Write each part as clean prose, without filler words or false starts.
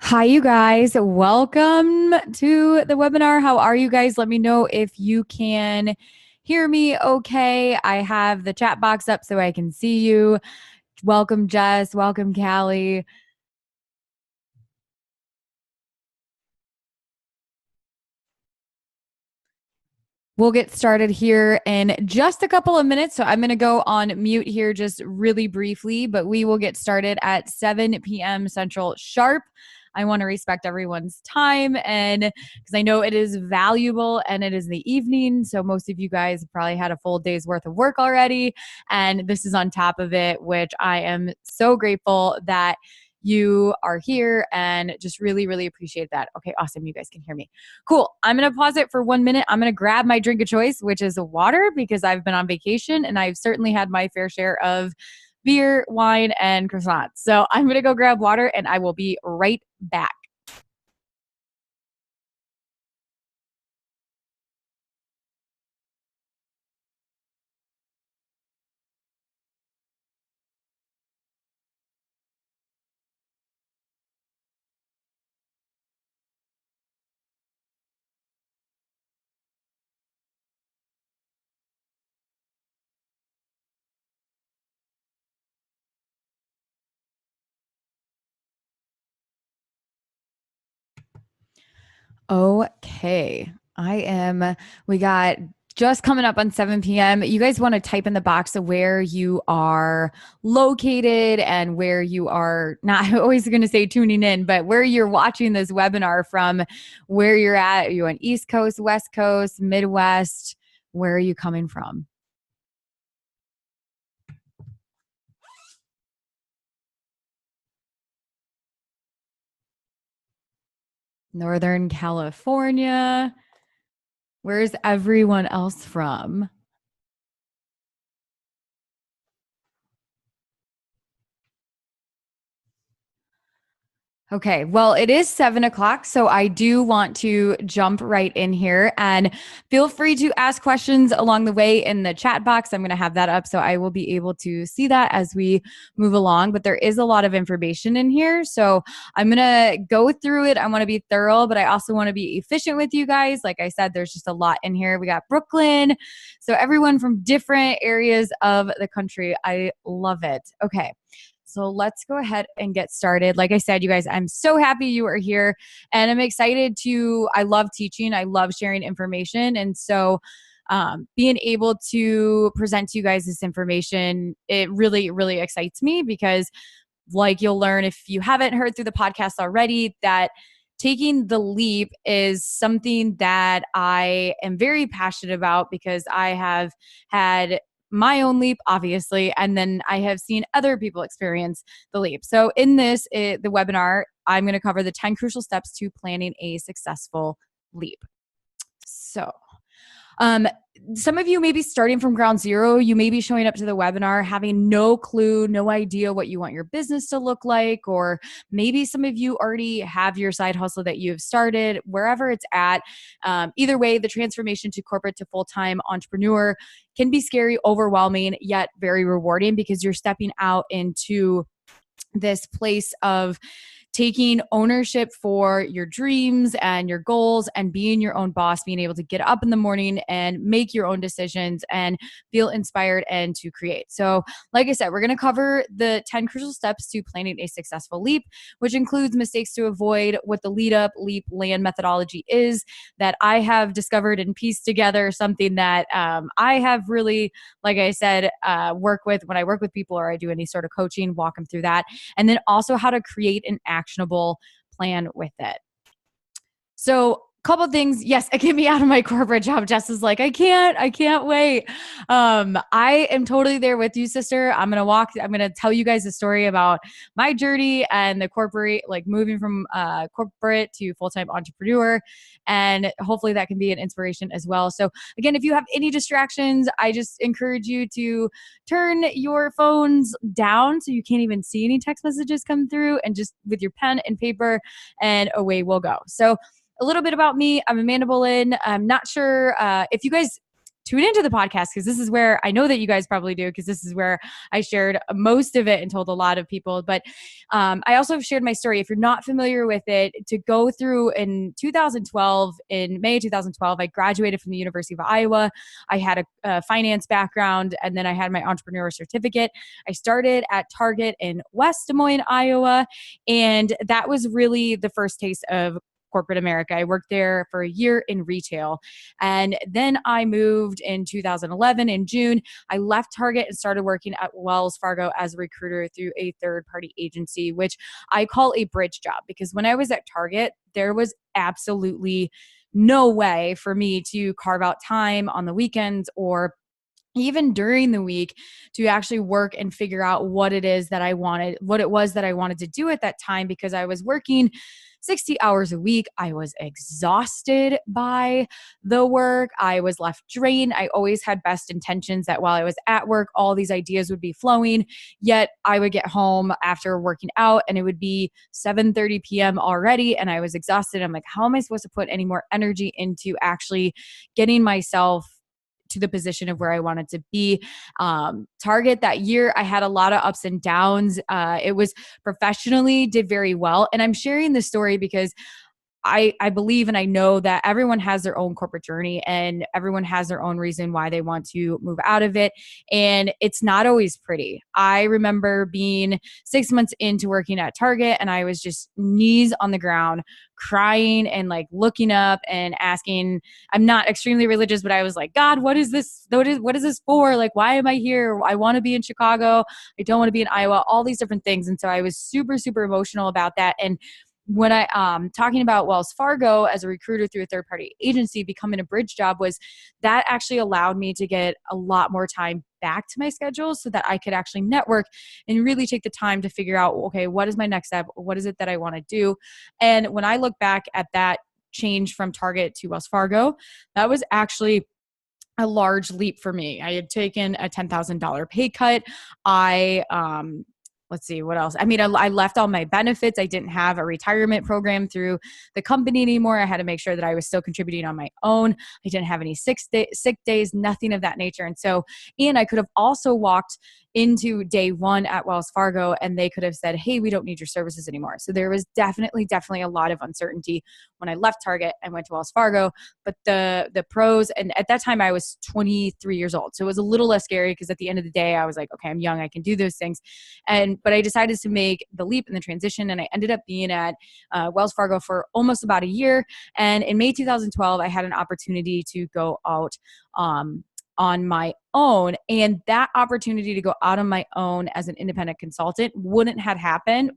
Hi, you guys. Welcome to the webinar. How are you guys? Let me know if you can hear me okay. I have the chat box up so I can see you. Welcome, Jess. Welcome, Callie. We'll get started here in just a couple of minutes. So I'm going to go on mute here just really briefly, but we will get started at 7 p.m. Central sharp. I want to respect everyone's time and because I know it is valuable and it is the evening. So most of you guys have probably had a full day's worth of work already. And this is on top of it, which I am so grateful that you are here and just really, really appreciate that. Okay, awesome. You guys can hear me. Cool. I'm going to pause it for 1 minute. I'm going to grab my drink of choice, which is water, because I've been on vacation and I've certainly had my fair share of beer, wine, and croissants. So I'm going to go grab water and I will be right back. Okay. We got just coming up on 7 p.m. You guys want to type in the box of where you are located and where you are not always going to say tuning in, but where you're watching this webinar from, where you're at. Are you on East Coast, West Coast, Midwest? Where are you coming from? Northern California. Where's everyone else from? Okay, well, it is 7 o'clock, so I do want to jump right in here and feel free to ask questions along the way in the chat box. I'm going to have that up so I will be able to see that as we move along. But there is a lot of information in here, so I'm going to go through it. I want to be thorough, but I also want to be efficient with you guys. Like I said, there's just a lot in here. We got Brooklyn, so everyone from different areas of the country. I love it. Okay. So let's go ahead and get started. Like I said, you guys, I'm so happy you are here and I'm excited I love teaching. I love sharing information. And so being able to present to you guys this information, it really, really excites me because like you'll learn if you haven't heard through the podcast already that taking the leap is something that I am very passionate about because I have had my own leap, obviously, and then I have seen other people experience the leap. So, in the webinar, I'm going to cover the 10 crucial steps to planning a successful leap. So, um, some of you may be starting from ground zero. You may be showing up to the webinar having no clue, no idea what you want your business to look like, or maybe some of you already have your side hustle that you've started, wherever it's at. Either way, the transformation to corporate to full-time entrepreneur can be scary, overwhelming, yet very rewarding because you're stepping out into this place of taking ownership for your dreams and your goals and being your own boss, being able to get up in the morning and make your own decisions and feel inspired and to create. So, like I said, we're going to cover the 10 crucial steps to planning a successful leap, which includes mistakes to avoid, what the lead up, leap, land methodology is that I have discovered and pieced together, something that I have really, like I said, work with when I work with people or I do any sort of coaching, walk them through that. And then also how to create an actionable plan with it. So, couple things. Yes, get me out of my corporate job. Jess is like, I can't wait. I am totally there with you, sister. I'm gonna tell you guys a story about my journey and the corporate, like moving from corporate to full-time entrepreneur. And hopefully that can be an inspiration as well. So again, if you have any distractions, I just encourage you to turn your phones down so you can't even see any text messages come through and just with your pen and paper and away we'll go. So a little bit about me. I'm Amanda Bolin. I'm not sure if you guys tune into the podcast, because this is where I know that you guys probably do, because this is where I shared most of it and told a lot of people. But I also shared my story. If you're not familiar with it, to go through in 2012, in May 2012, I graduated from the University of Iowa. I had a finance background, and then I had my entrepreneur certificate. I started at Target in West Des Moines, Iowa, and that was really the first taste of corporate America. I worked there for a year in retail. And then I moved in 2011 in June. I left Target and started working at Wells Fargo as a recruiter through a third-party agency, which I call a bridge job, because when I was at Target, there was absolutely no way for me to carve out time on the weekends or even during the week to actually work and figure out what it is that I wanted, what it was that I wanted to do at that time, because I was working 60 hours a week. I was exhausted by the work. I was left drained. I always had best intentions that while I was at work, all these ideas would be flowing. Yet I would get home after working out and it would be 7:30 p.m. already. And I was exhausted. I'm like, how am I supposed to put any more energy into actually getting myself to the position of where I wanted to be? Target that year, I had a lot of ups and downs. It was professionally did very well. And I'm sharing this story because I believe and I know that everyone has their own corporate journey and everyone has their own reason why they want to move out of it. And it's not always pretty. I remember being 6 months into working at Target and I was just knees on the ground, crying and like looking up and asking. I'm not extremely religious, but I was like, God, what is this? What is this for? Like, why am I here? I want to be in Chicago. I don't want to be in Iowa, all these different things. And so I was super, super emotional about that. And when I talking about Wells Fargo as a recruiter through a third party agency, becoming a bridge job, was that actually allowed me to get a lot more time back to my schedule so that I could actually network and really take the time to figure out, okay, what is my next step? What is it that I want to do? And when I look back at that change from Target to Wells Fargo, that was actually a large leap for me. I had taken a $10,000 pay cut. Let's see what else. I mean, I left all my benefits. I didn't have a retirement program through the company anymore. I had to make sure that I was still contributing on my own. I didn't have any sick days, nothing of that nature. And I could have also walked into day one at Wells Fargo and they could have said, hey, we don't need your services anymore. So there was definitely a lot of uncertainty when I left Target and went to Wells Fargo. But the pros, and at that time I was 23 years old. So it was a little less scary because at the end of the day, I was like, okay, I'm young, I can do those things. But I decided to make the leap and the transition, and I ended up being at Wells Fargo for almost about a year. And in May 2012, I had an opportunity to go out on my own. And that opportunity to go out on my own as an independent consultant wouldn't have happened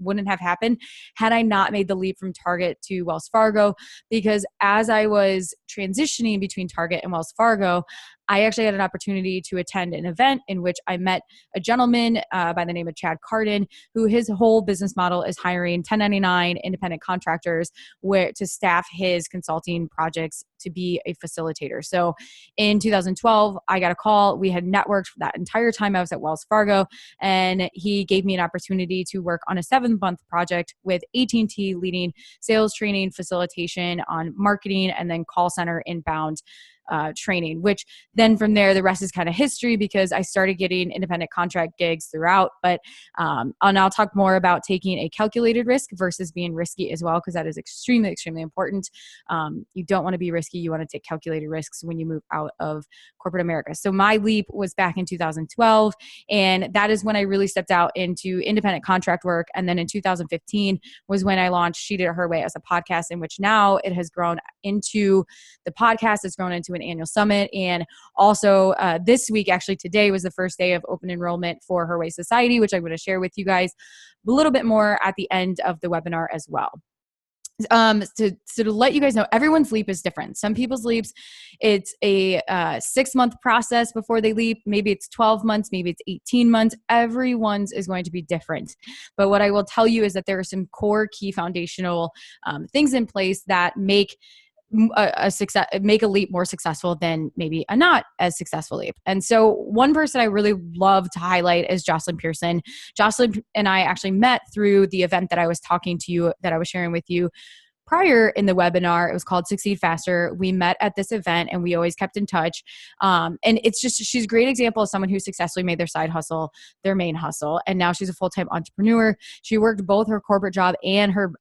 had I not made the leap from Target to Wells Fargo. Because as I was transitioning between Target and Wells Fargo, I actually had an opportunity to attend an event in which I met a gentleman by the name of Chad Carden, who his whole business model is hiring 1099 independent contractors to staff his consulting projects to be a facilitator. So in 2012, I got a call. We had networked for that entire time I was at Wells Fargo, and he gave me an opportunity to work on a 7-month project with AT&T, leading sales training, facilitation on marketing, and then call center inbound training, which then from there, the rest is kind of history because I started getting independent contract gigs throughout. But and I'll talk more about taking a calculated risk versus being risky as well, because that is extremely, extremely important. You don't want to be risky. You want to take calculated risks when you move out of corporate America. So my leap was back in 2012. And that is when I really stepped out into independent contract work. And then in 2015 was when I launched She Did It Her Way as a podcast, in which now it has grown into the podcast. It's grown into an annual summit. And also this week, actually today, was the first day of open enrollment for Her Way Society, which I'm going to share with you guys a little bit more at the end of the webinar as well. To let you guys know, everyone's leap is different. Some people's leaps, it's a 6-month process before they leap. Maybe it's 12 months, maybe it's 18 months. Everyone's is going to be different. But what I will tell you is that there are some core key foundational things in place that make make a leap more successful than maybe a not as successful leap. And so one person I really love to highlight is Jocelyn Pearson. Jocelyn and I actually met through the event that I was talking to you, that I was sharing with you prior in the webinar. It was called Succeed Faster. We met at this event and we always kept in touch. And it's just, she's a great example of someone who successfully made their side hustle their main hustle. And now she's a full-time entrepreneur. She worked both her corporate job and her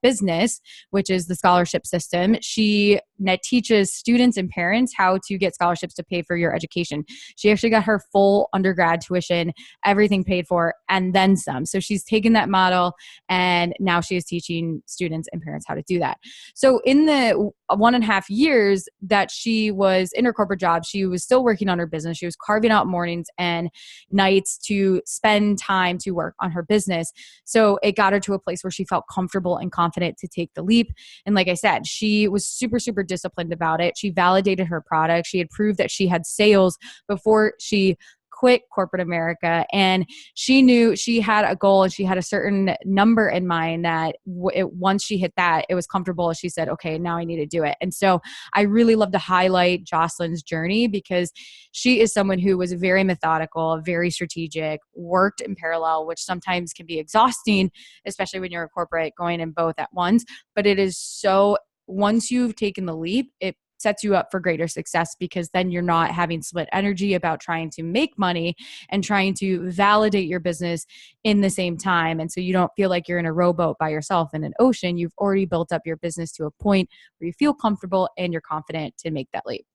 business, which is the scholarship system. She teaches students and parents how to get scholarships to pay for your education. She actually got her full undergrad tuition, everything paid for, and then some. So she's taken that model and now she is teaching students and parents how to do that. So in the 1.5 years that she was in her corporate job, she was still working on her business. She was carving out mornings and nights to spend time to work on her business. So it got her to a place where she felt comfortable and confident to take the leap. And like I said, she was super, super disciplined about it. She validated her product. She had proved that she had sales before she quit corporate America. And she knew she had a goal and she had a certain number in mind that once she hit that, it was comfortable. She said, okay, now I need to do it. And so I really love to highlight Jocelyn's journey because she is someone who was very methodical, very strategic, worked in parallel, which sometimes can be exhausting, especially when you're a corporate going in both at once. But it is so, once you've taken the leap, it sets you up for greater success because then you're not having split energy about trying to make money and trying to validate your business in the same time. And so you don't feel like you're in a rowboat by yourself in an ocean. You've already built up your business to a point where you feel comfortable and you're confident to make that leap.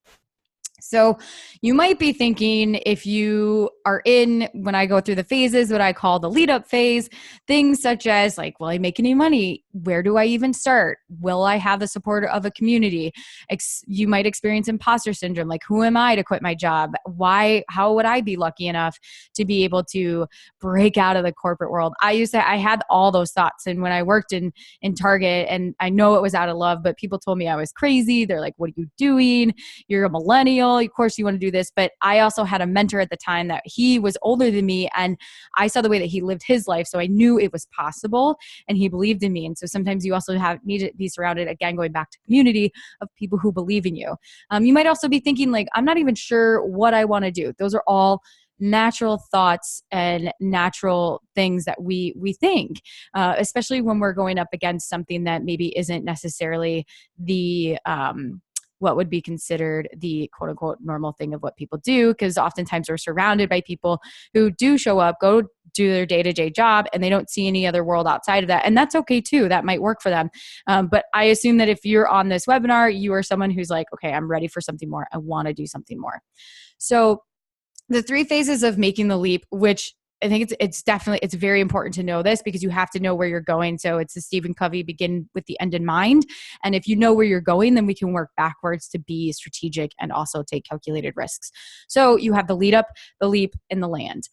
So you might be thinking, if you are in, when I go through the phases, what I call the lead up phase, things such as like, will I make any money? Where do I even start? Will I have the support of a community? You might experience imposter syndrome. Like, who am I to quit my job? How would I be lucky enough to be able to break out of the corporate world? I had all those thoughts. And when I worked in Target, and I know it was out of love, but people told me I was crazy. They're like, what are you doing? You're a millennial. Of course you want to do this. But I also had a mentor at the time that he was older than me and I saw the way that he lived his life. So I knew it was possible and he believed in me. And so sometimes you also need to be surrounded, again, going back to community, of people who believe in you. You might also be thinking like, I'm not even sure what I want to do. Those are all natural thoughts and natural things that we think, especially when we're going up against something that maybe isn't necessarily the what would be considered the quote unquote normal thing of what people do. Because oftentimes we're surrounded by people who do show up, go do their day-to-day job, and they don't see any other world outside of that. And that's okay too. That might work for them. But I assume that if you're on this webinar, you are someone who's like, okay, I'm ready for something more. I want to do something more. So the 3 phases of making the leap, which I think it's very important to know this because you have to know where you're going. So it's the Stephen Covey, begin with the end in mind. And if you know where you're going, then we can work backwards to be strategic and also take calculated risks. So you have the lead up, the leap, and the land.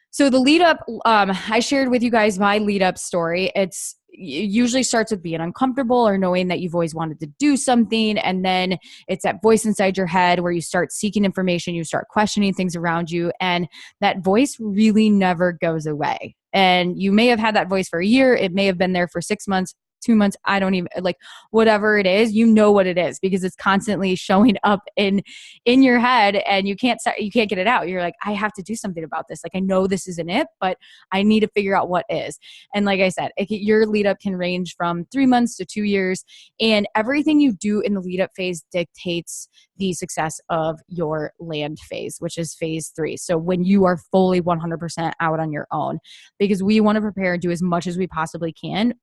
So the lead up, I shared with you guys my lead up story. It usually starts with being uncomfortable or knowing that you've always wanted to do something. And then it's that voice inside your head where you start seeking information, you start questioning things around you. And that voice really never goes away. And you may have had that voice for a year. It may have been there for 6 months, 2 months. I don't even like whatever it is, you know what it is because it's constantly showing up in your head and you can't get it out. You're like, I have to do something about this. Like, I know this isn't it, but I need to figure out what is. And like I said, your lead up can range from 3 months to 2 years, and everything you do in the lead up phase dictates the success of your land phase, which is phase 3. So when you are fully 100% out on your own, because we want to prepare and do as much as we possibly can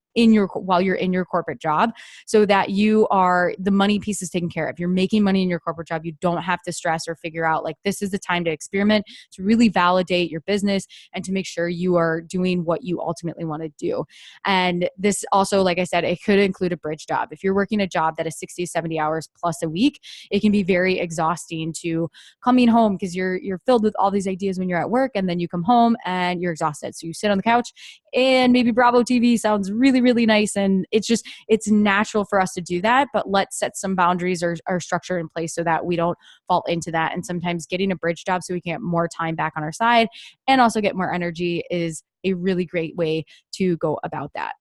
while you're in your corporate job so that the money piece is taken care of. You're making money in your corporate job. You don't have to stress or figure out like, this is the time to experiment, to really validate your business and to make sure you are doing what you ultimately want to do. And this also, like I said, it could include a bridge job. If you're working a job that is 60, 70 hours plus a week, it can be very exhausting to coming home because you're filled with all these ideas when you're at work, and then you come home and you're exhausted. So you sit on the couch and maybe Bravo TV sounds really, really nice. And it's natural for us to do that, but let's set some boundaries or structure in place so that we don't fall into that. And sometimes getting a bridge job so we can get more time back on our side and also get more energy is a really great way to go about that.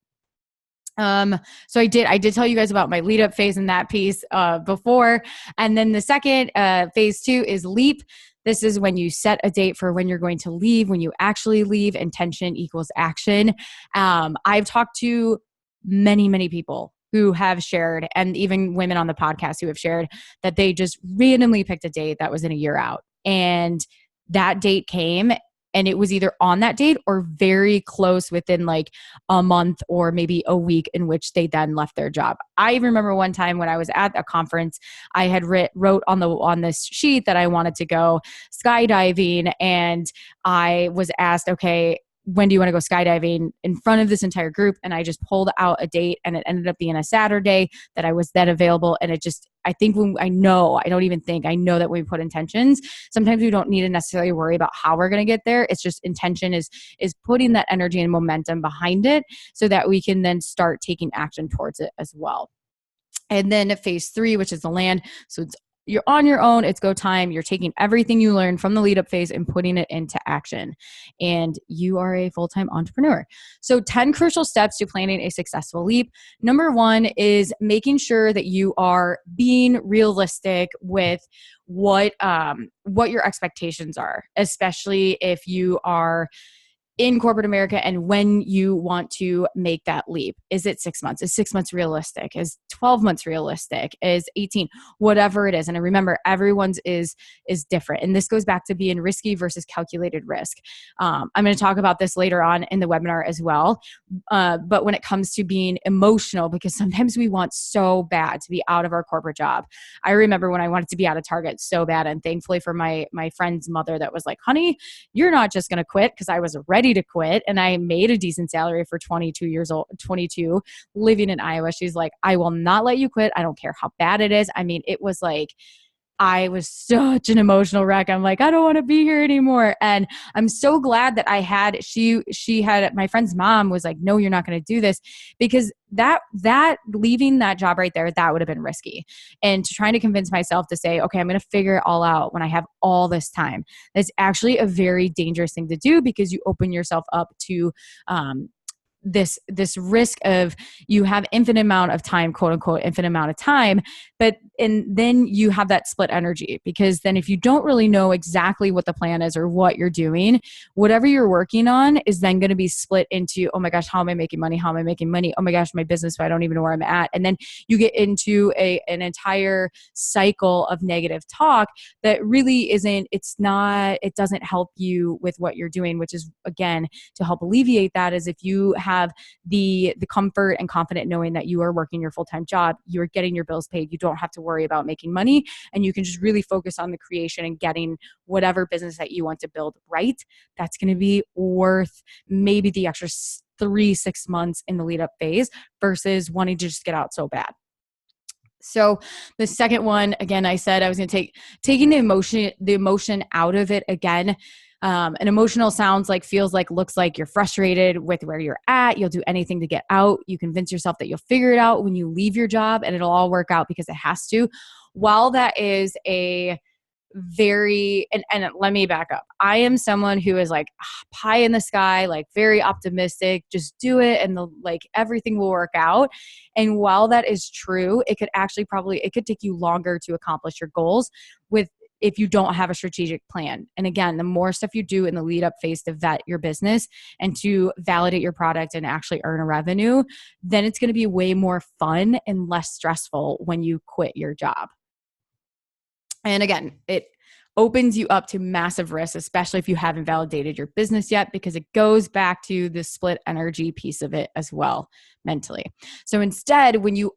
So I did tell you guys about my lead up phase in that piece before. And then the second phase 2 is leap. This is when you set a date for when you're going to leave, when you actually leave. Intention equals action. I've talked to many, many people who have shared, and even women on the podcast who have shared, that they just randomly picked a date that was in a year out. And that date came, and it was either on that date or very close within like a month or maybe a week, in which they then left their job. I remember one time when I was at a conference, I had wrote on this sheet that I wanted to go skydiving, and I was asked, okay, when do you want to go skydiving, in front of this entire group? And I just pulled out a date, and it ended up being a Saturday that I was then available. And it just, I think I know that when we put intentions, sometimes we don't need to necessarily worry about how we're going to get there. It's just intention is putting that energy and momentum behind it so that we can then start taking action towards it as well. And then phase 3, which is the land. So you're on your own. It's go time. You're taking everything you learned from the lead up phase and putting it into action. And you are a full-time entrepreneur. So 10 crucial steps to planning a successful leap. Number 1 is making sure that you are being realistic with what your expectations are, especially if you are in corporate America and when you want to make that leap. Is it 6 months? Is 6 months realistic? Is 12 months realistic? Is 18? Whatever it is. And remember, everyone's is different. And this goes back to being risky versus calculated risk. I'm going to talk about this later on in the webinar as well. But when it comes to being emotional, because sometimes we want so bad to be out of our corporate job. I remember when I wanted to be out of Target so bad, and thankfully for my friend's mother that was like, honey, you're not just going to quit, because I was ready to quit and I made a decent salary for 22 living in Iowa. She's like, I will not let you quit. I don't care how bad it is. I mean, it was like, I was such an emotional wreck. I'm like, I don't want to be here anymore. And I'm so glad that I had, she had, my friend's mom was like, no, you're not going to do this, because that leaving that job right there, that would have been risky. And trying to convince myself to say, okay, I'm going to figure it all out when I have all this time. That's actually a very dangerous thing to do, because you open yourself up to, this risk of, you have infinite amount of time, quote unquote, infinite amount of time, and then you have that split energy, because then if you don't really know exactly what the plan is or what you're doing, whatever you're working on is then going to be split into, oh my gosh, how am I making money? How am I making money? Oh my gosh, my business, I don't even know where I'm at. And then you get into an entire cycle of negative talk that really it doesn't help you with what you're doing, which is, again, to help alleviate that, is if you have the comfort and confident knowing that you are working your full-time job, you're getting your bills paid, you don't have to worry about making money, and you can just really focus on the creation and getting whatever business that you want to build right. That's going to be worth maybe the extra 3-6 months in the lead up phase versus wanting to just get out so bad. So the second one, again, I said I was going to taking the emotion out of it again. An emotional feels like, looks like you're frustrated with where you're at. You'll do anything to get out. You convince yourself that you'll figure it out when you leave your job, and it'll all work out because it has to. While that is a very, and let me back up. I am someone who is like pie in the sky, like very optimistic, just do it and everything will work out. And while that is true, it could actually it could take you longer to accomplish your goals if you don't have a strategic plan. And again, the more stuff you do in the lead up phase to vet your business and to validate your product and actually earn a revenue, then it's going to be way more fun and less stressful when you quit your job. And again, it opens you up to massive risks, especially if you haven't validated your business yet, because it goes back to the split energy piece of it as well, mentally. So instead, when you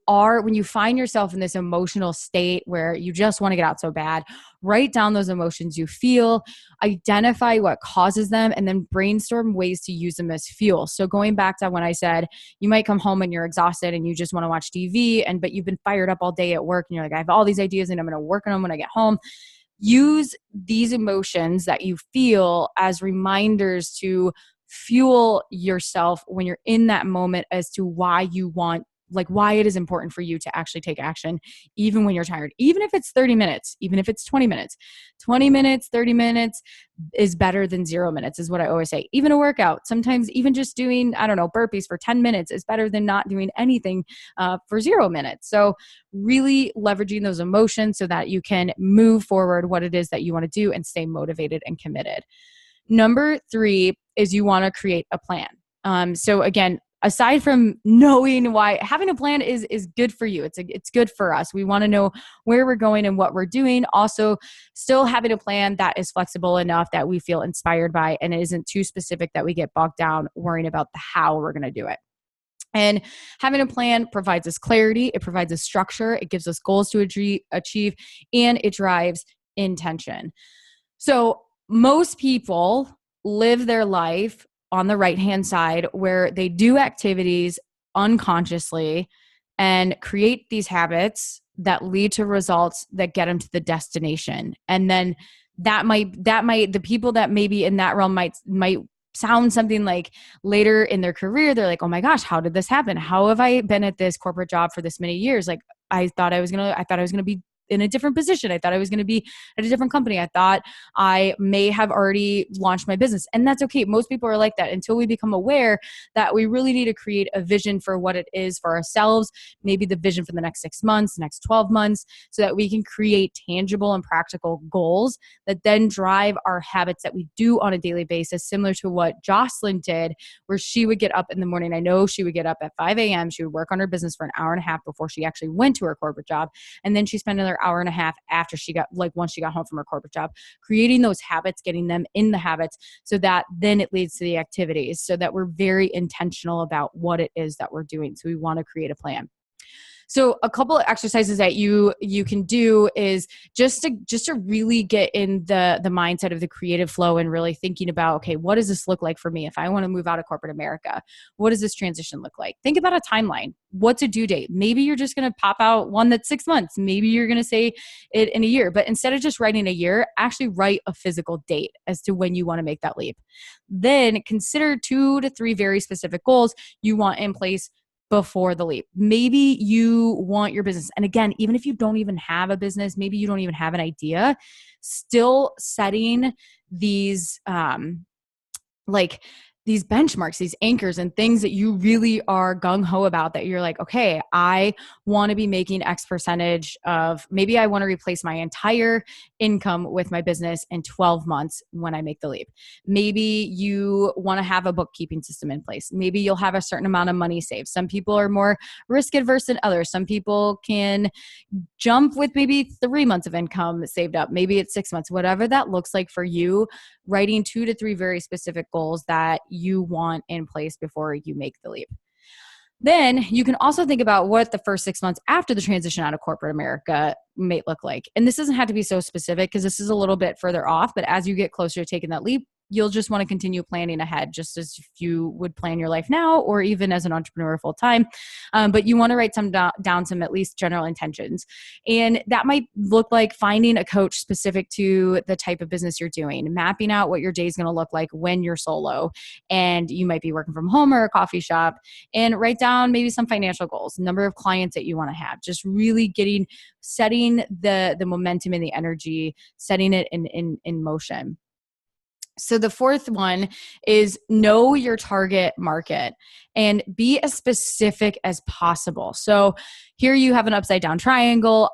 find yourself in this emotional state where you just want to get out so bad, write down those emotions you feel, identify what causes them, and then brainstorm ways to use them as fuel. So going back to when I said, you might come home and you're exhausted and you just want to watch TV, but you've been fired up all day at work and you're like, I have all these ideas and I'm going to work on them when I get home. Use these emotions that you feel as reminders to fuel yourself when you're in that moment as to why it is important for you to actually take action, even when you're tired, even if it's 30 minutes, even if it's 20 minutes, 30 minutes is better than 0 minutes is what I always say. Even a workout, sometimes even just doing, burpees for 10 minutes is better than not doing anything for 0 minutes. So really leveraging those emotions so that you can move forward what it is that you want to do and stay motivated and committed. Number 3 is you want to create a plan. So again, aside from knowing why, having a plan is good for you. It's good for us. We want to know where we're going and what we're doing. Also, still having a plan that is flexible enough that we feel inspired by and it isn't too specific that we get bogged down worrying about the how we're going to do it. And having a plan provides us clarity, it provides us structure, it gives us goals to achieve, and it drives intention. So most people live their life on the right-hand side where they do activities unconsciously and create these habits that lead to results that get them to the destination. And then that might the people that maybe in that realm might sound something like later in their career, they're like, oh my gosh, how did this happen? How have I been at this corporate job for this many years? Like I thought I was going to be in a different position. I thought I was going to be at a different company. I thought I may have already launched my business. And that's okay. Most people are like that until we become aware that we really need to create a vision for what it is for ourselves, maybe the vision for the next 6 months, next 12 months, so that we can create tangible and practical goals that then drive our habits that we do on a daily basis, similar to what Jocelyn did, where she would get up in the morning. I know she would get up at 5 a.m. She would work on her business for an hour and a half before she actually went to her corporate job. And then she spent another hour and a half after once she got home from her corporate job, creating those habits, getting them in the habits so that then it leads to the activities, so that we're very intentional about what it is that we're doing. So we want to create a plan. So a couple of exercises that you can do is just to really get in the mindset of the creative flow and really thinking about, okay, what does this look like for me if I want to move out of corporate America? What does this transition look like? Think about a timeline. What's a due date? Maybe you're just going to pop out one that's 6 months. Maybe you're going to say it in a year. But instead of just writing a year, actually write a physical date as to when you want to make that leap. Then consider 2 to 3 very specific goals you want in place before the leap. Maybe you want your business. And again, even if you don't even have a business, maybe you don't even have an idea, still setting these these benchmarks, these anchors and things that you really are gung-ho about, that you're like, okay, I want to be making X percentage of, maybe I want to replace my entire income with my business in 12 months when I make the leap. Maybe you want to have a bookkeeping system in place. Maybe you'll have a certain amount of money saved. Some people are more risk adverse than others. Some people can jump with maybe 3 months of income saved up. Maybe it's 6 months, whatever that looks like for you, writing 2 to 3 very specific goals that you want in place before you make the leap. Then you can also think about what the first 6 months after the transition out of corporate America may look like. And this doesn't have to be so specific because this is a little bit further off, but as you get closer to taking that leap, you'll just want to continue planning ahead, just as if you would plan your life now or even as an entrepreneur full time. But you want to write some down some at least general intentions. And that might look like finding a coach specific to the type of business you're doing, mapping out what your day is going to look like when you're solo and you might be working from home or a coffee shop, and write down maybe some financial goals, number of clients that you want to have, just really setting the momentum and the energy, setting it in motion. So the fourth one is know your target market and be as specific as possible. So here you have an upside down triangle.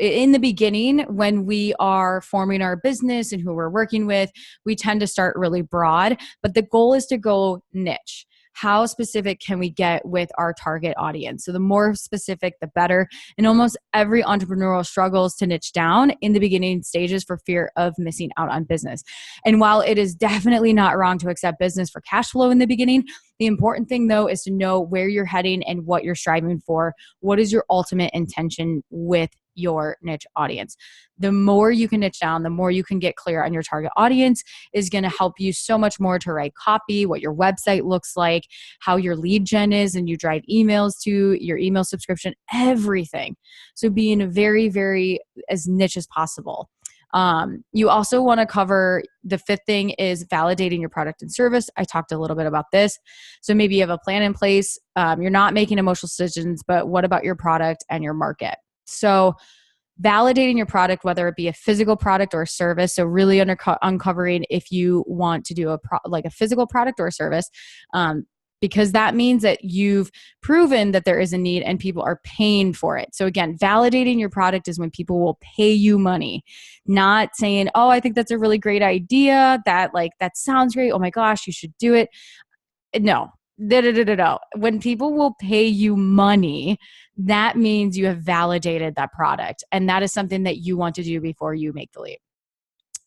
In the beginning, when we are forming our business and who we're working with, we tend to start really broad, but the goal is to go niche. How specific can we get with our target audience? So the more specific, the better. And almost every entrepreneurial struggles to niche down in the beginning stages for fear of missing out on business. And while it is definitely not wrong to accept business for cash flow in the beginning, the important thing though is to know where you're heading and what you're striving for. What is your ultimate intention with your niche audience? The more you can niche down, the more you can get clear on your target audience is going to help you so much more to write copy, what your website looks like, how your lead gen is, and you drive emails to your email subscription, everything. So being very, very as niche as possible. You also want to cover the fifth thing is validating your product and service. I talked a little bit about this. So maybe you have a plan in place. You're not making emotional decisions, but what about your product and your market? So validating your product, whether it be a physical product or a service. So really uncovering if you want to do a physical product or a service, because that means that you've proven that there is a need and people are paying for it. So again, validating your product is when people will pay you money, not saying, oh, I think that's a really great idea. That sounds great. Oh my gosh, you should do it. No. da. When people will pay you money, that means you have validated that product. And that is something that you want to do before you make the leap.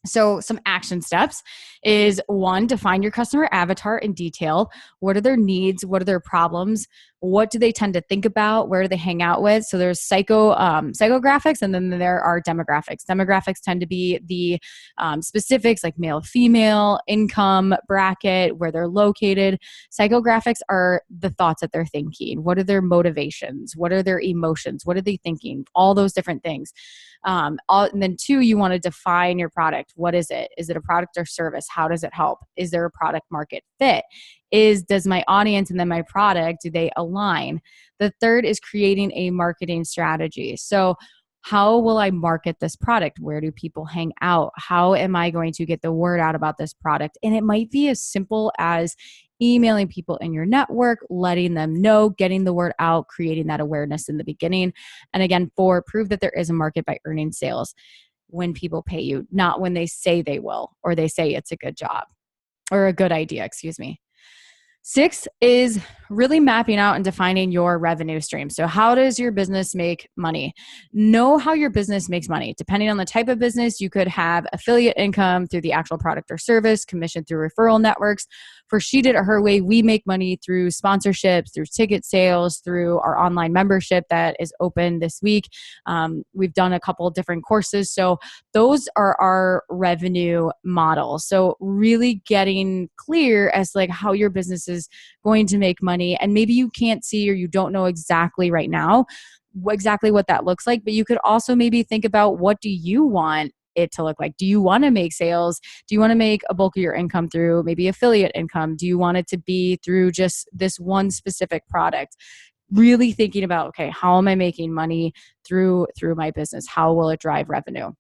So some action steps is one, define your customer avatar in detail. What are their needs? What are their problems? What do they tend to think about? Where do they hang out with? So there's psychographics, and then there are demographics. Demographics tend to be the specifics like male, female, income bracket, where they're located. Psychographics are the thoughts that they're thinking. What are their motivations? What are their emotions? What are they thinking? All those different things. And then two, you want to define your product. What is it? Is it a product or service? How does it help? Is there a product market fit? Does my audience and then my product, do they align? The third is creating a marketing strategy. So how will I market this product? Where do people hang out? How am I going to get the word out about this product? And it might be as simple as emailing people in your network, letting them know, getting the word out, creating that awareness in the beginning. And again, prove that there is a market by earning sales when people pay you, not when they say they will, or they say it's a good job or a good idea, excuse me. 6 is really mapping out and defining your revenue stream. So how does your business make money? Know how your business makes money. Depending on the type of business, you could have affiliate income through the actual product or service, commission through referral networks. For She Did It Her Way, we make money through sponsorships, through ticket sales, through our online membership that is open this week. We've done a couple of different courses. So those are our revenue models. So really getting clear as like how your business is going to make money. And maybe you can't see or you don't know exactly right now exactly what that looks like, but you could also maybe think about, what do you want it to look like? Do you want to make sales? Do you want to make a bulk of your income through maybe affiliate income? Do you want it to be through just this one specific product? Really thinking about, okay, how am I making money through my business? How will it drive revenue?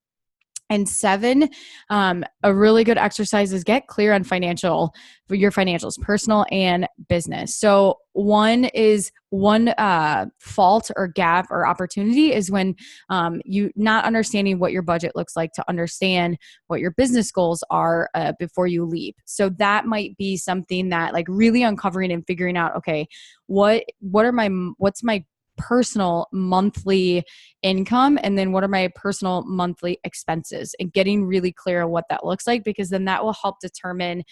And 7, a really good exercise is get clear on your financials, personal and business. So one fault or gap or opportunity is when you not understanding what your budget looks like to understand what your business goals are before you leap. So that might be something that, like, really uncovering and figuring out, okay, what's my personal monthly income, and then what are my personal monthly expenses, and getting really clear on what that looks like, because then that will help determine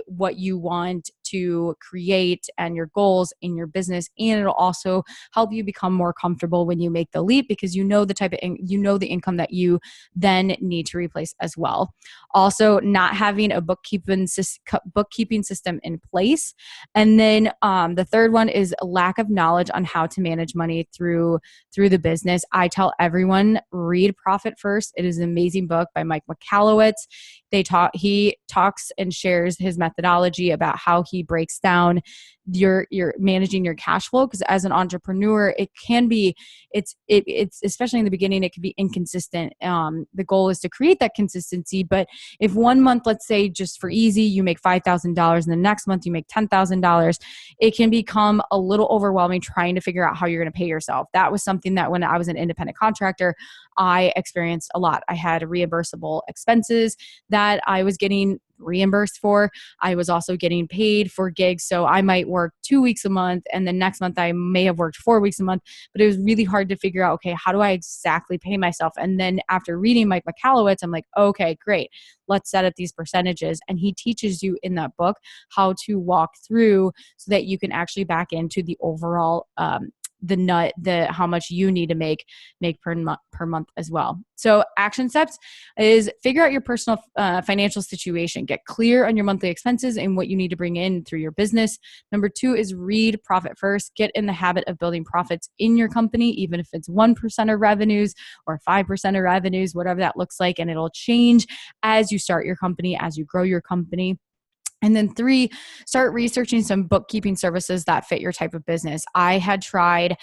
what you want to create and your goals in your business. And it'll also help you become more comfortable when you make the leap, because you know the type of the income that you then need to replace as well. Also, not having a bookkeeping system in place. And then the third one is a lack of knowledge on how to manage money through the business. I tell everyone, read Profit First. It is an amazing book by Mike Michalowicz. He talks and shares his methodology about how he breaks down your managing your cash flow, because as an entrepreneur, it's especially in the beginning, it can be inconsistent. The goal is to create that consistency, but if one month, let's say just for easy, you make $5,000 and the next month you make $10,000, it can become a little overwhelming trying to figure out how you're going to pay yourself. That was something that when I was an independent contractor, I experienced a lot. I had reimbursable expenses that I was getting reimbursed for. I was also getting paid for gigs. So I might work 2 weeks a month, and the next month I may have worked 4 weeks a month, but it was really hard to figure out, okay, how do I exactly pay myself? And then after reading Mike Michalowicz, I'm like, okay, great. Let's set up these percentages. And he teaches you in that book how to walk through so that you can actually back into the overall how much you need to make per month as well. So action steps is figure out your personal financial situation. Get clear on your monthly expenses and what you need to bring in through your business. Number 2 is read Profit First. Get in the habit of building profits in your company, even if it's 1% of revenues or 5% of revenues, whatever that looks like. And it'll change as you start your company, as you grow your company. And then 3, start researching some bookkeeping services that fit your type of business. I had tried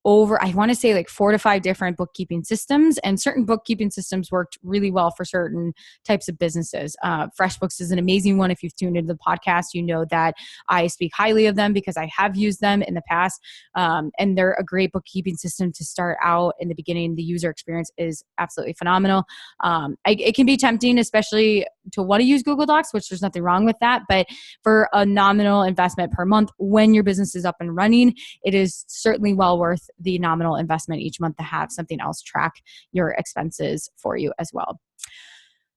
I want to say like 4 to 5 different bookkeeping systems, and certain bookkeeping systems worked really well for certain types of businesses. FreshBooks is an amazing one. If you've tuned into the podcast, you know that I speak highly of them because I have used them in the past. And they're a great bookkeeping system to start out in the beginning. The user experience is absolutely phenomenal. It can be tempting, especially to want to use Google Docs, which there's nothing wrong with that. But for a nominal investment per month, when your business is up and running, it is certainly well worth the nominal investment each month to have something else track your expenses for you as well.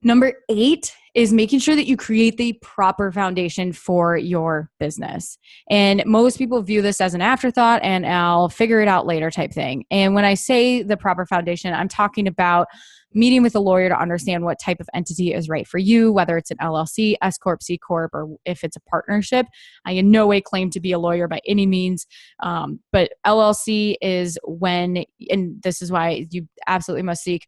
Number 8 is making sure that you create the proper foundation for your business. And most people view this as an afterthought and I'll figure it out later type thing. And when I say the proper foundation, I'm talking about meeting with a lawyer to understand what type of entity is right for you, whether it's an LLC, S Corp, C Corp, or if it's a partnership. I in no way claim to be a lawyer by any means, but LLC is when, and this is why you absolutely must seek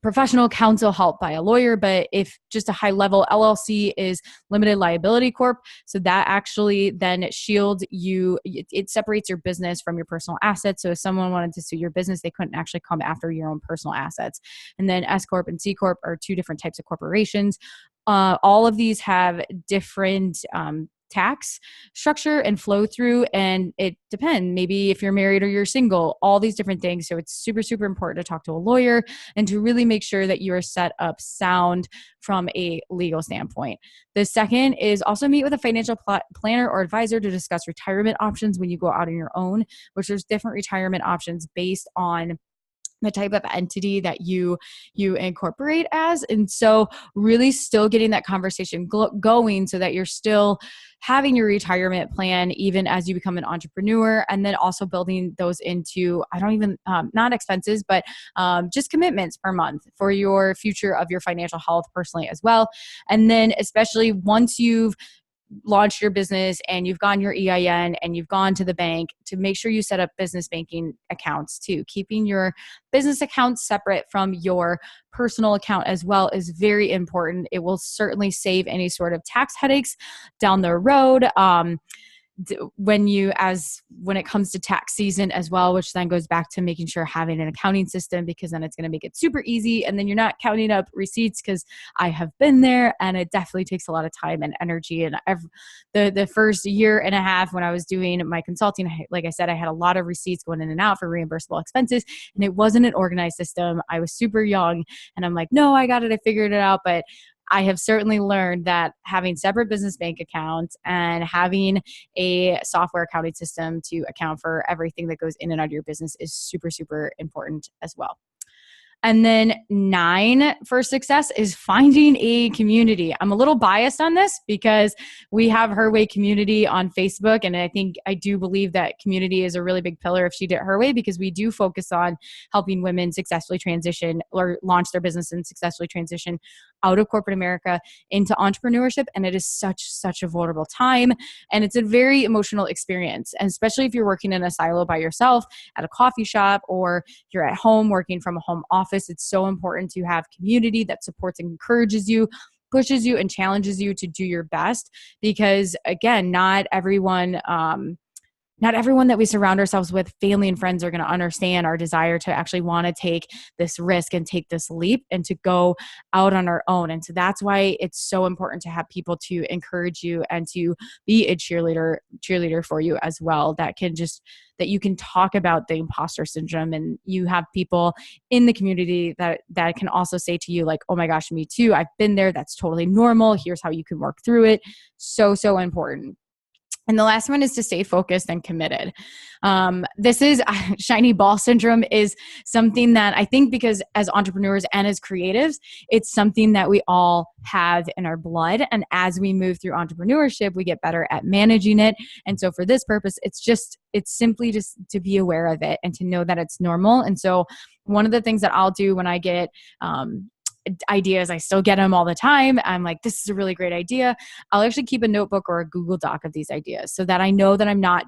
professional counsel help by a lawyer. But if just a high level, LLC is limited liability corp. So that actually then shields you. It separates your business from your personal assets. So if someone wanted to sue your business, they couldn't actually come after your own personal assets. And then S Corp and C Corp are 2 different types of corporations. All of these have different tax structure and flow through, and it depends. Maybe if you're married or you're single, all these different things. So it's super, super important to talk to a lawyer and to really make sure that you are set up sound from a legal standpoint. The second is also meet with a financial planner or advisor to discuss retirement options when you go out on your own, which there's different retirement options based on the type of entity that you incorporate as. And so really still getting that conversation going so that you're still having your retirement plan even as you become an entrepreneur, and then also building those into, not expenses, but just commitments per month for your future of your financial health personally as well. And then especially once you've launched your business and you've gotten your EIN and you've gone to the bank, to make sure you set up business banking accounts too. Keeping your business accounts separate from your personal account as well is very important. It will certainly save any sort of tax headaches down the road. When it comes to tax season as well, which then goes back to making sure having an accounting system, because then it's going to make it super easy. And then you're not counting up receipts, because I have been there and it definitely takes a lot of time and energy. And the first year and a half when I was doing my consulting, like I said, I had a lot of receipts going in and out for reimbursable expenses, and it wasn't an organized system. I was super young and I'm like, no, I got it. I figured it out. But I have certainly learned that having separate business bank accounts and having a software accounting system to account for everything that goes in and out of your business is super, super important as well. And then 9 for success is finding a community. I'm a little biased on this because we have Her Way community on Facebook. And I do believe that community is a really big pillar of She Did It Her Way, because we do focus on helping women successfully transition or launch their business and successfully transition out of corporate America into entrepreneurship. And it is such a vulnerable time. And it's a very emotional experience. And especially if you're working in a silo by yourself at a coffee shop, or you're at home working from a home office, it's so important to have community that supports and encourages you, pushes you, and challenges you to do your best. Because again, not everyone that we surround ourselves with, family and friends, are going to understand our desire to actually want to take this risk and take this leap and to go out on our own. And so that's why it's so important to have people to encourage you and to be a cheerleader for you as well, that you can talk about the imposter syndrome, and you have people in the community that can also say to you like, oh my gosh, me too. I've been there. That's totally normal. Here's how you can work through it. So important. And the last one is to stay focused and committed. This is shiny ball syndrome is something that I think, because as entrepreneurs and as creatives, it's something that we all have in our blood. And as we move through entrepreneurship, we get better at managing it. And so for this purpose, it's simply just to be aware of it and to know that it's normal. And so one of the things that I'll do when I get ideas, I still get them all the time. I'm like, this is a really great idea. I'll actually keep a notebook or a Google Doc of these ideas so that I know that I'm not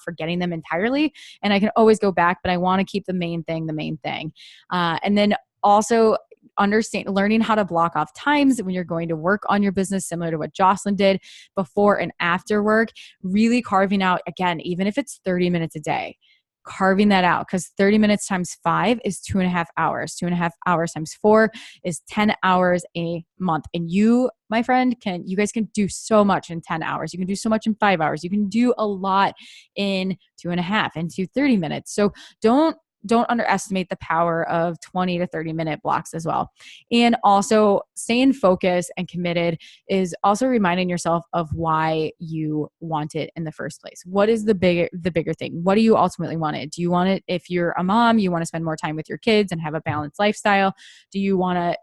forgetting them entirely, and I can always go back, but I want to keep the main thing. And then also learning how to block off times when you're going to work on your business, similar to what Jocelyn did, before and after work, really carving out, again, even if it's 30 minutes a day, carving that out, because 30 minutes times 5 is 2.5 hours. 2.5 hours times 4 is 10 hours a month. And you, my friend, you guys can do so much in 10 hours. You can do so much in 5 hours. You can do a lot in 2.5 into 30 minutes. So don't don't underestimate the power of 20 to 30-minute blocks as well. And also staying focused and committed is also reminding yourself of why you want it in the first place. What is the bigger thing? What do you ultimately want it? Do you want it, if you're a mom, you want to spend more time with your kids and have a balanced lifestyle? Do you want to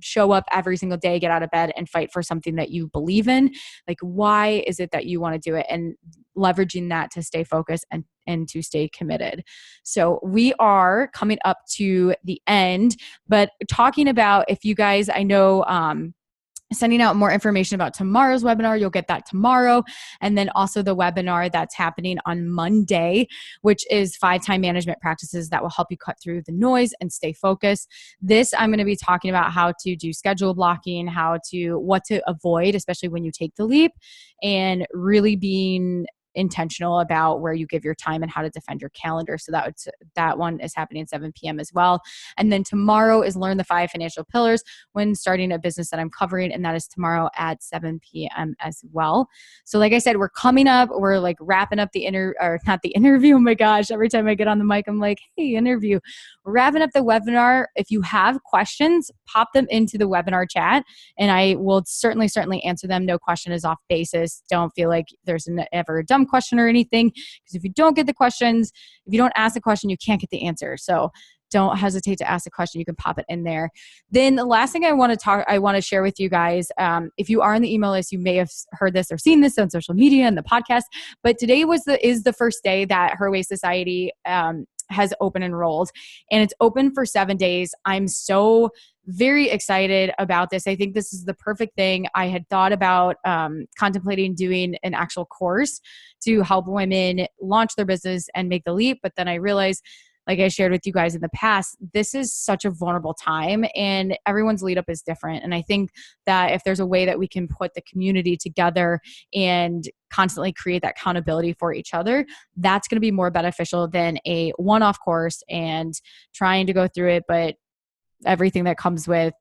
show up every single day, get out of bed and fight for something that you believe in? Like, why is it that you want to do it? And leveraging that to stay focused and to stay committed. So we are coming up to the end, but talking about, if you guys, I know, sending out more information about tomorrow's webinar. You'll get that tomorrow. And then also the webinar that's happening on Monday, which is 5 time management practices that will help you cut through the noise and stay focused. This, I'm going to be talking about how to do schedule blocking, what to avoid, especially when you take the leap, and really being intentional about where you give your time and how to defend your calendar. So that one is happening at 7 p.m. as well. And then tomorrow is learn the 5 financial pillars when starting a business that I'm covering. And that is tomorrow at 7 p.m. as well. So like I said, we're coming up, we're like wrapping up not the interview. Oh my gosh. Every time I get on the mic, I'm like, hey, interview. We're wrapping up the webinar. If you have questions, pop them into the webinar chat and I will certainly answer them. No question is off basis. Don't feel like there's ever a dumb question or anything, because if you don't get the questions, if you don't ask the question, you can't get the answer. So don't hesitate to ask a question. You can pop it in there. Then the last thing I want to share with you guys, if you are on the email list, you may have heard this or seen this on social media and the podcast, but today is the first day that Her Way Society has open enrolled, and it's open for 7 days. I'm so very excited about this. I think this is the perfect thing. I had thought about contemplating doing an actual course to help women launch their business and make the leap. But then I realized, like I shared with you guys in the past, this is such a vulnerable time and everyone's lead up is different. And I think that if there's a way that we can put the community together and constantly create that accountability for each other, that's going to be more beneficial than a one-off course and trying to go through it. But everything that comes with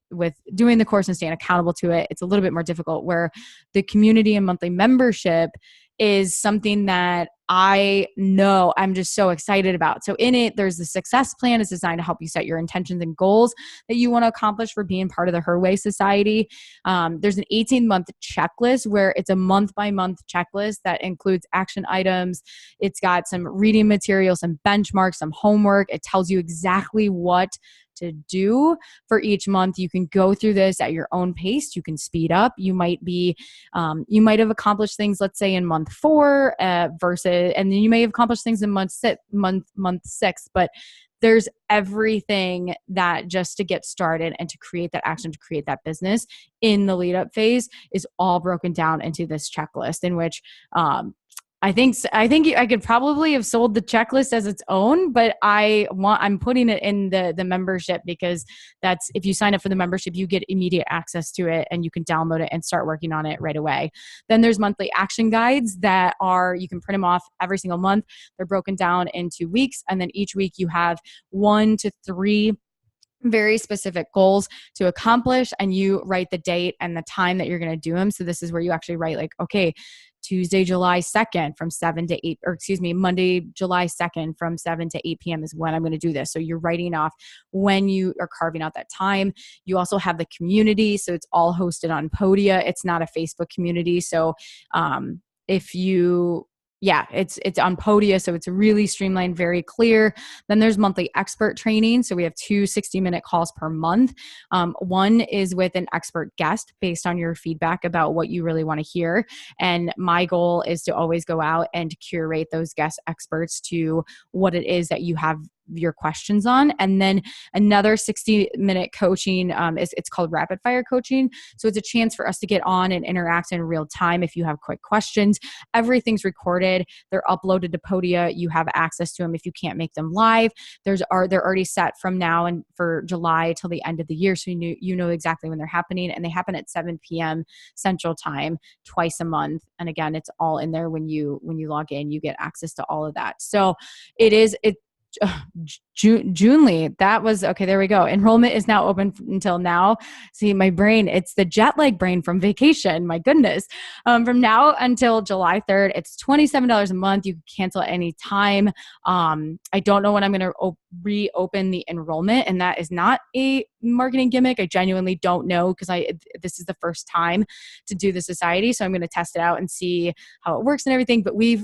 doing the course and staying accountable to it, it's a little bit more difficult, where the community and monthly membership is something that I know I'm just so excited about. So in it, there's the success plan. It's designed to help you set your intentions and goals that you want to accomplish for being part of the Her Way Society. There's an 18-month checklist where it's a month-by-month checklist that includes action items. It's got some reading material, some benchmarks, some homework. It tells you exactly what to do for each month. You can go through this at your own pace. You can speed up. You might have accomplished things, let's say in month 4 and then you may have accomplished things in month 6, but there's everything that just to get started and to create that action, to create that business in the lead up phase is all broken down into this checklist, in which, I think I could probably have sold the checklist as its own, but I'm putting it in the membership, because that's, if you sign up for the membership, you get immediate access to it and you can download it and start working on it right away. Then there's monthly action guides that you can print them off every single month. They're broken down into weeks, and then each week you have 1 to 3 very specific goals to accomplish, and you write the date and the time that you're going to do them. So this is where you actually write, like, okay, Tuesday, July 2nd from 7 to 8, or excuse me, Monday, July 2nd from 7 to 8 p.m. is when I'm going to do this. So you're writing off when you are carving out that time. You also have the community. So it's all hosted on Podia. It's not a Facebook community. So it's on Podia, so it's really streamlined, very clear. Then there's monthly expert training. So we have 2 60-minute calls per month. One is with an expert guest based on your feedback about what you really want to hear. And my goal is to always go out and curate those guest experts to what it is that you have your questions on. And then another 60-minute coaching, it's called rapid fire coaching. So it's a chance for us to get on and interact in real time. If you have quick questions, everything's recorded. They're uploaded to Podia. You have access to them if you can't make them live. They're already set from now and for July till the end of the year. So you know exactly when they're happening, and they happen at 7 p.m. Central Time twice a month. And again, it's all in there. When you log in, you get access to all of that. So Junely. That was okay. There we go. Enrollment is now open until now. See, my brain, it's the jet lag brain from vacation. My goodness. From now until July 3rd, it's $27 a month. You can cancel at any time. I don't know when I'm going to reopen the enrollment, and that is not a marketing gimmick. I genuinely don't know because this is the first time to do the society. So I'm going to test it out and see how it works and everything. But we've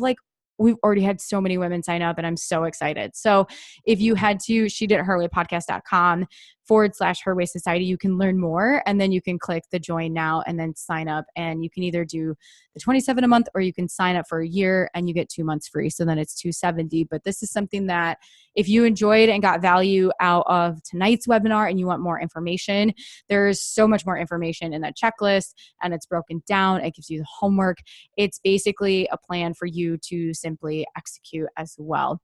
already had so many women sign up and I'm so excited. So if you head to shedidherwaypodcast.com/Her Way Society, you can learn more and then you can click the join now and then sign up, and you can either do the $27 a month or you can sign up for a year and you get 2 months free. So then it's $270. But this is something that if you enjoyed and got value out of tonight's webinar and you want more information, there's so much more information in that checklist and it's broken down. It gives you the homework. It's basically a plan for you to simply execute as well.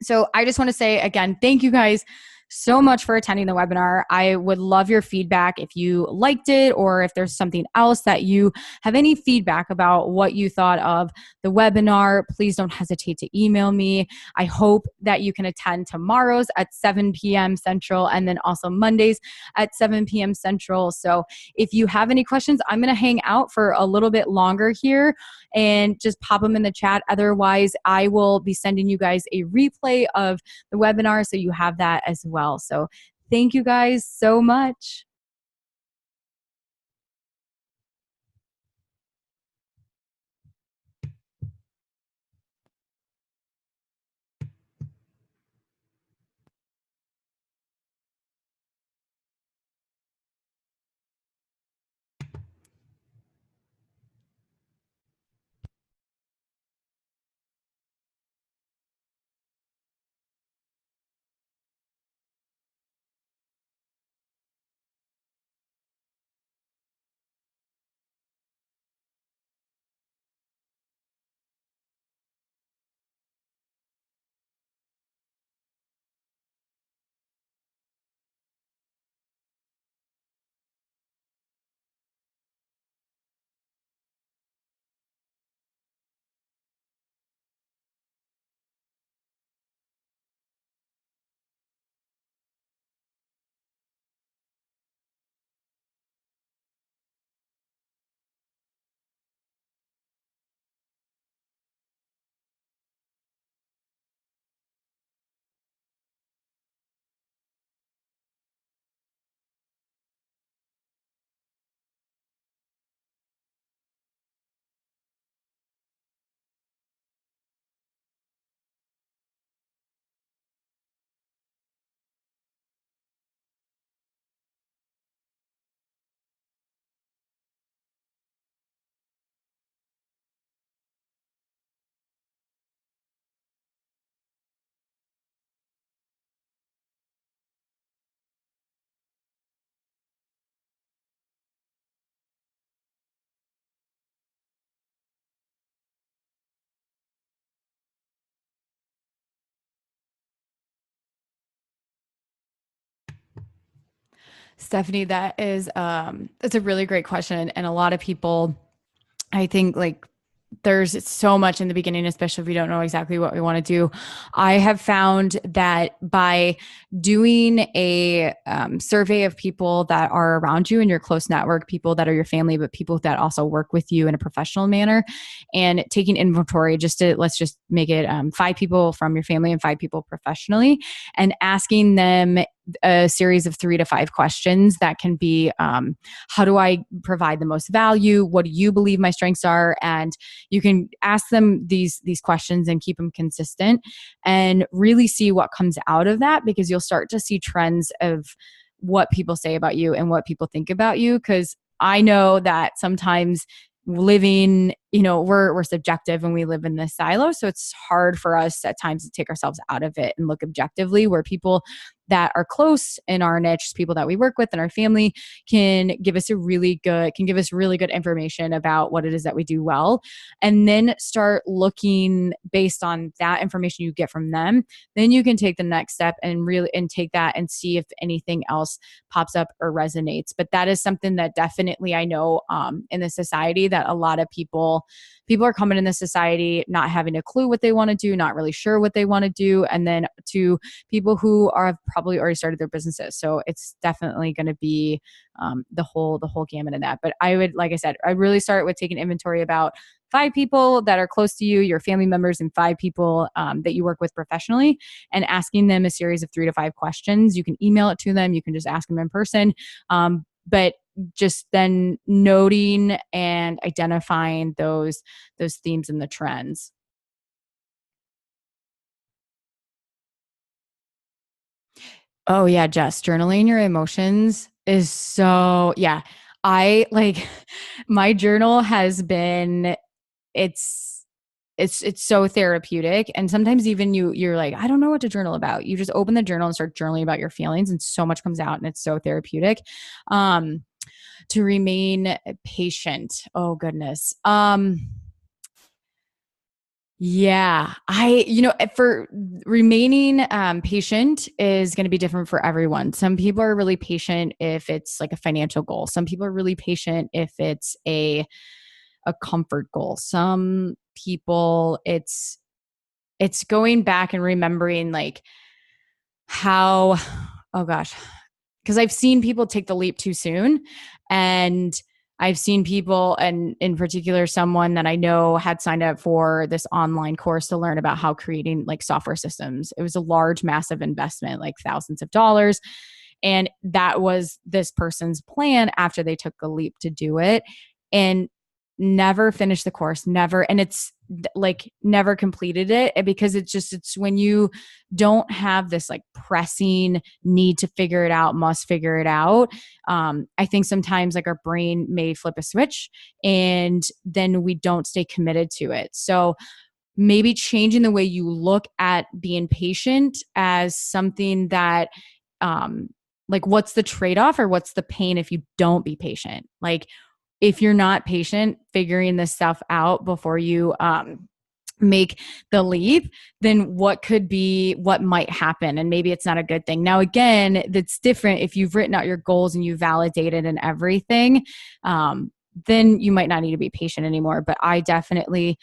So I just want to say again, thank you guys so much for attending the webinar. I would love your feedback if you liked it or if there's something else that you have any feedback about what you thought of the webinar. Please don't hesitate to email me. I hope that you can attend tomorrow's at 7 p.m. Central and then also Mondays at 7 p.m. Central. So if you have any questions, I'm going to hang out for a little bit longer here and just pop them in the chat. Otherwise, I will be sending you guys a replay of the webinar so you have that as well. So thank you guys so much. Stephanie, that is that's a really great question. And a lot of people, I think, like, there's so much in the beginning, especially if we don't know exactly what we want to do. I have found that by doing a survey of people that are around you in your close network, people that are your family, but people that also work with you in a professional manner, and taking inventory, let's just make it 5 people from your family and 5 people professionally, and asking them a series of 3 to 5 questions that can be, how do I provide the most value? What do you believe my strengths are? And you can ask them these questions and keep them consistent and really see what comes out of that, because you'll start to see trends of what people say about you and what people think about you. Because I know that sometimes living, we're subjective and we live in this silo. So it's hard for us at times to take ourselves out of it and look objectively, where people that are close in our niche, people that we work with in our family, can give us really good information about what it is that we do well. And then start looking based on that information you get from them. Then you can take the next step and really and take that and see if anything else pops up or resonates. But that is something that definitely I know in the society that a lot of people are coming in this society not having a clue what they want to do, not really sure what they want to do, and then to people who have probably already started their businesses. So it's definitely going to be the whole gamut of that. But I would, like I said, I'd really start with taking inventory about 5 people that are close to you, your family members, and 5 people that you work with professionally, and asking them a series of 3 to 5 questions. You can email it to them. You can just ask them in person. But just then noting and identifying those themes and the trends. Oh yeah, Jess, journaling your emotions is so yeah. I like my journal has been it's it's so therapeutic, and sometimes even you're like, I don't know what to journal about. You just open the journal and start journaling about your feelings, and so much comes out, and it's so therapeutic. Um to remain patient. Oh goodness. Yeah, for remaining patient is going to be different for everyone. Some people are really patient if it's like a financial goal. Some people are really patient if it's a comfort goal. Some people it's going back and remembering like how oh gosh, because I've seen people take the leap too soon. And I've seen people, and in particular, someone that I know had signed up for this online course to learn about how creating like software systems. It was a large, massive investment, like thousands of dollars. And that was this person's plan after they took the leap to do it. And never finished the course, never. And it's like never completed it because it's when you don't have this like pressing need to figure it out, must figure it out. I think sometimes like our brain may flip a switch and then we don't stay committed to it. So maybe changing the way you look at being patient as something that, um, like, what's the trade off or what's the pain if you don't be patient? Like, if you're not patient figuring this stuff out before you make the leap, then what might happen? And maybe it's not a good thing. Now, again, that's different if you've written out your goals and you validated and everything. Then you might not need to be patient anymore. But I definitely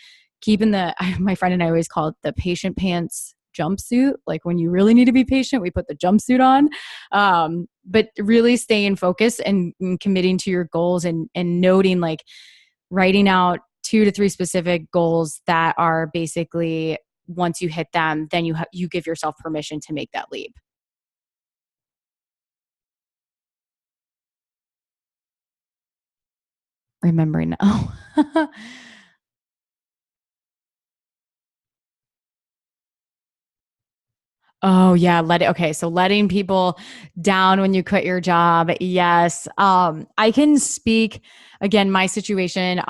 my friend and I always call it the patient pants jumpsuit. Like when you really need to be patient, we put the jumpsuit on. But really staying focused and committing to your goals and noting, like writing out 2 to 3 specific goals that are basically once you hit them, then you give yourself permission to make that leap. Remembering, oh, oh yeah, okay, so letting people down when you quit your job. Yes. I can speak again, my situation.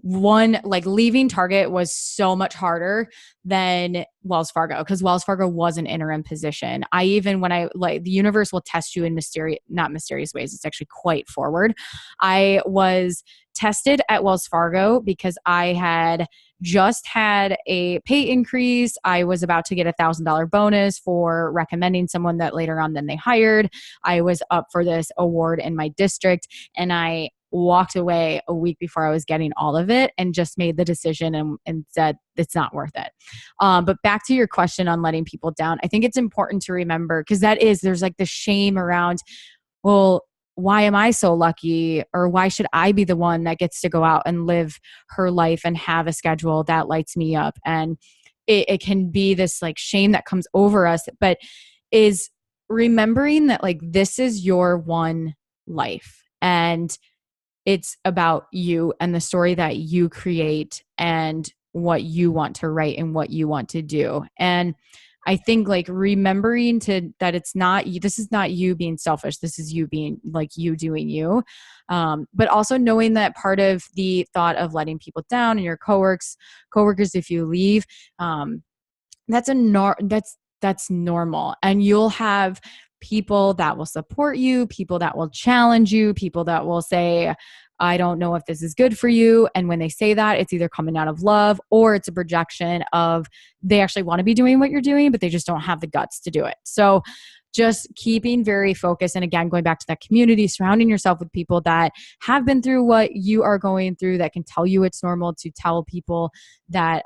Like leaving Target was so much harder than Wells Fargo because Wells Fargo was an interim position. I even when I like the universe will test you in not mysterious ways. It's actually quite forward. I was tested at Wells Fargo because I had just had a pay increase. I was about to get $1,000 bonus for recommending someone that later on then they hired. I was up for this award in my district, and I walked away a week before I was getting all of it and just made the decision and said it's not worth it. But back to your question on letting people down, I think it's important to remember because there's like the shame around, well, why am I so lucky? Or why should I be the one that gets to go out and live her life and have a schedule that lights me up? And it can be this like shame that comes over us, but is remembering that like this is your one life and it's about you and the story that you create and what you want to write and what you want to do. And I think like remembering that it's not you, this is not you being selfish. This is you being like you doing you. But also knowing that part of the thought of letting people down and your coworkers, if you leave, that's that's normal. And you'll have people that will support you, people that will challenge you, people that will say, I don't know if this is good for you. And when they say that, it's either coming out of love or it's a projection of they actually want to be doing what you're doing, but they just don't have the guts to do it. So just keeping very focused. And again, going back to that community, surrounding yourself with people that have been through what you are going through, that can tell you it's normal, to tell people that,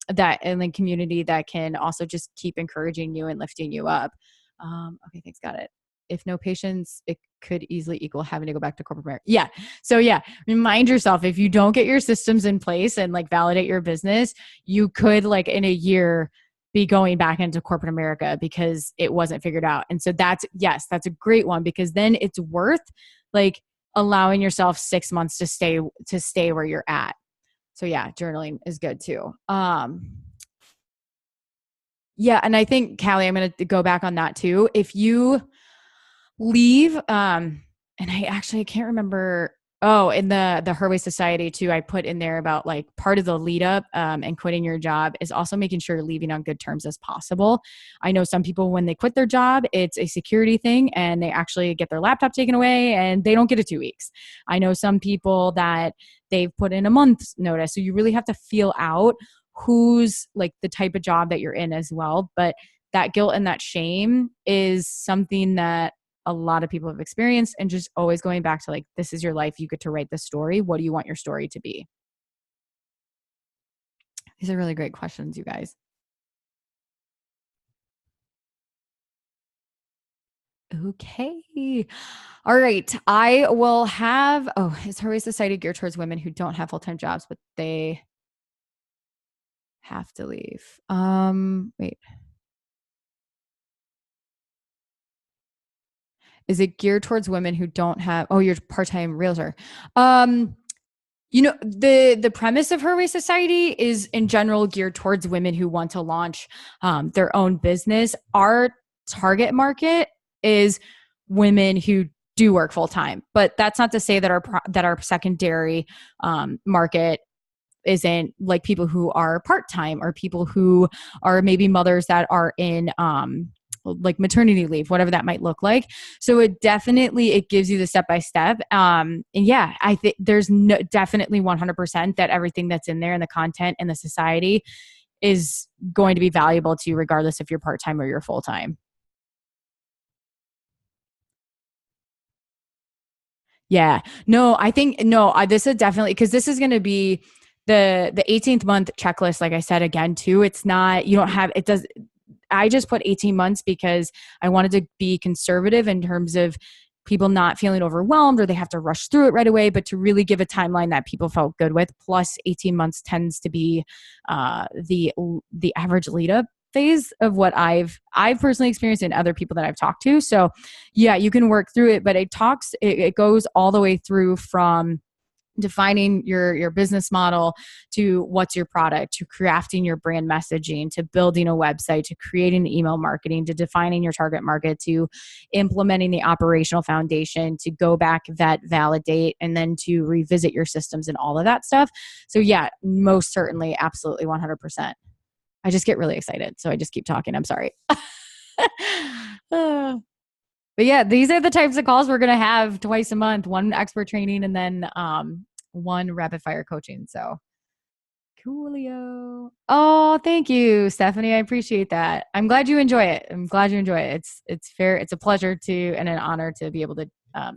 that in the community that can also just keep encouraging you and lifting you up. Okay, thanks. Got it. If no patience, it could easily equal having to go back to corporate America. Yeah. So yeah, remind yourself, if you don't get your systems in place and like validate your business, you could like in a year be going back into corporate America because it wasn't figured out. And so that's a great one, because then it's worth like allowing yourself 6 months to stay where you're at. So yeah, journaling is good too. Yeah. And I think, Callie, I'm going to go back on that too. If you leave, and I can't remember. Oh, in the Her Way Society too, I put in there about like part of the lead up, and quitting your job is also making sure you're leaving on good terms as possible. I know some people, when they quit their job, it's a security thing and they actually get their laptop taken away and they don't get it 2 weeks. I know some people that they've put in a month's notice. So you really have to feel out who's like the type of job that you're in as well. But that guilt and that shame is something that a lot of people have experienced, and just always going back to like, this is your life. You get to write the story. What do you want your story to be? These are really great questions, you guys. Okay. All right. I will have, is Her Way Society geared towards women who don't have full-time jobs, but they have to leave? Wait. Is it geared towards women who don't have, you're part-time realtor. The premise of Her Way Society is in general geared towards women who want to launch their own business. Our target market is women who do work full time, but that's not to say that our secondary market isn't like people who are part time, or people who are maybe mothers that are in like maternity leave, whatever that might look like. So it gives you the step-by-step. And yeah, I think there's definitely 100% that everything that's in there and the content and the society is going to be valuable to you, regardless if you're part-time or you're full-time. Yeah. No, I think, this is definitely, because this is going to be the 18th month checklist. Like I said, again, too, it's not, you don't have, it does, I just put 18 months because I wanted to be conservative in terms of people not feeling overwhelmed or they have to rush through it right away, but to really give a timeline that people felt good with. Plus 18 months tends to be the average lead up phase of what I've personally experienced and other people that I've talked to. So yeah, you can work through it, but it goes all the way through from defining your business model, to what's your product, to crafting your brand messaging, to building a website, to creating email marketing, to defining your target market, to implementing the operational foundation, to go back, vet, validate, and then to revisit your systems and all of that stuff. So yeah, most certainly, absolutely, 100%. I just get really excited, so I just keep talking. I'm sorry. But yeah, these are the types of calls we're going to have twice a month, one expert training and then one rapid fire coaching. So coolio. Oh, thank you, Stephanie. I appreciate that. I'm glad you enjoy it. It's fair. It's a pleasure to, and an honor to be able to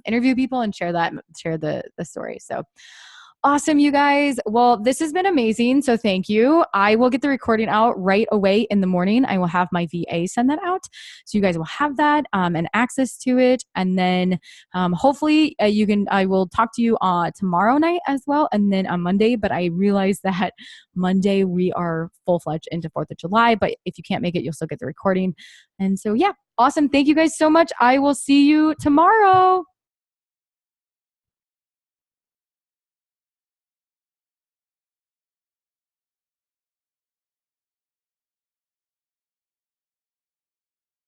interview people and share the story. So awesome, you guys. Well, this has been amazing. So thank you. I will get the recording out right away in the morning. I will have my VA send that out. So you guys will have that and access to it. And then hopefully I will talk to you tomorrow night as well. And then on Monday, but I realize that Monday we are full-fledged into 4th of July, but if you can't make it, you'll still get the recording. And so yeah, awesome. Thank you guys so much. I will see you tomorrow.